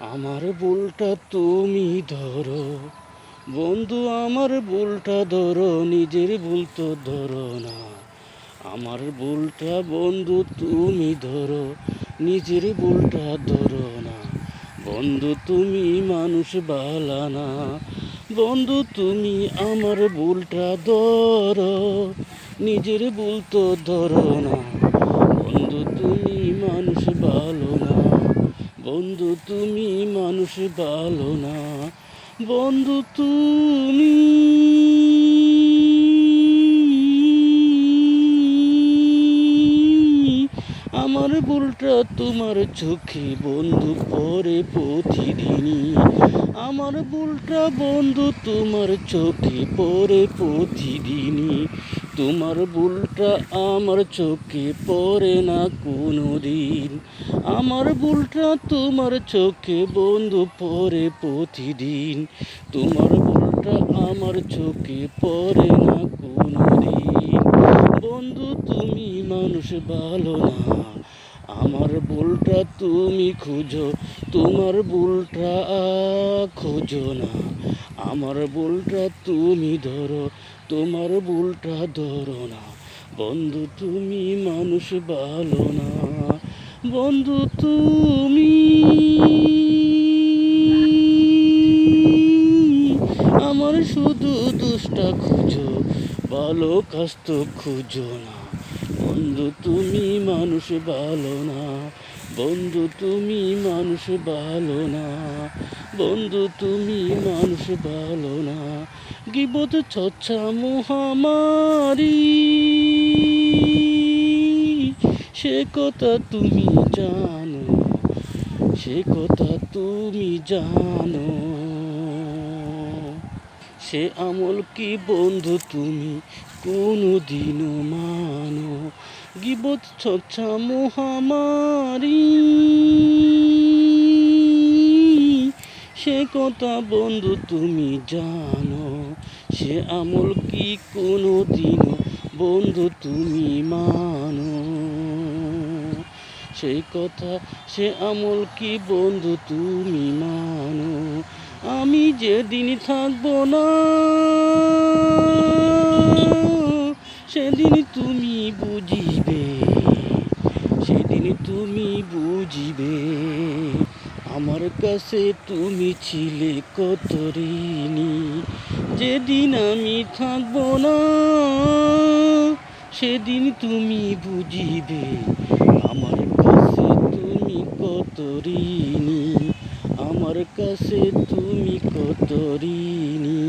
আমার ভুলটা তুমি ধরো বন্ধু, আমার ভুলটা ধরো, নিজের ভুল তো ধরো না। আমার ভুলটা বন্ধু তুমি ধরো, নিজের ভুলটা ধরো না। বন্ধু তুমি মানুষ বালা না, বন্ধু তুমি আমার ভুলটা ধরো, নিজের ভুল তো ধরো না। বন্ধু তুমি মানুষ ভালো না, বন্ধু তুমি মানুষ ভালো না। বন্ধু তুমি আমার ভুলটা তোমার চোখে বন্ধু পড়ে প্রতিদিনই। আমার ভুলটা বন্ধু তোমার চোখে পড়ে প্রতিদিনই। তোমার ভুলটা আমার চোখে পড়ে না কোনো দিন। আমার ভুলটা তোমার চোখে বন্ধু পড়ে প্রতিদিন। তোমার ভুলটা আমার চোখে পড়ে না কোনো দিন। বন্ধু তুমি মানুষ ভালো না, আমার ভুলটা তুমি খুঁজো, তোমার ভুলটা খোঁজো না। আমার ভুলটা তুমি ধরো, তোমার ভুলটা ধরো না। বন্ধু তুমি মানুষ ভালো না, বন্ধু তুমি আমার শুধু দুষ্টা খুঁজো, ভালো কাজ তো খুঁজো না। বন্ধু তুমি মানুষ ভালো না, বন্ধু তুমি মানুষ ভালো না, বন্ধু তুমি মানুষ ভালো না। গিবত ছচ্ছা মহামারী, সে কথা তুমি জানো, সে কথা তুমি জানো। সে আমল কি বন্ধু তুমি কোনো দিনও মানো। গিবত ছচ্ছা মহামারী, সে কথা বন্ধু তুমি জানো। সে আমল কি কোনো দিনও বন্ধু তুমি মানো। সেই কথা সে আমল কি বন্ধু তুমি মানো। আমি যেদিন থাকবো না, সেদিন তুমি বুঝিবে, সেদিন তুমি বুঝিবে। আমার কাছে তুমি ছিলে কত ঋণী। যেদিন আমি থাকবো না, সেদিন তুমি বুঝিবে। আমার কাছে তুমি কত ঋণী, আমার কাছে তুমি কত ঋণী।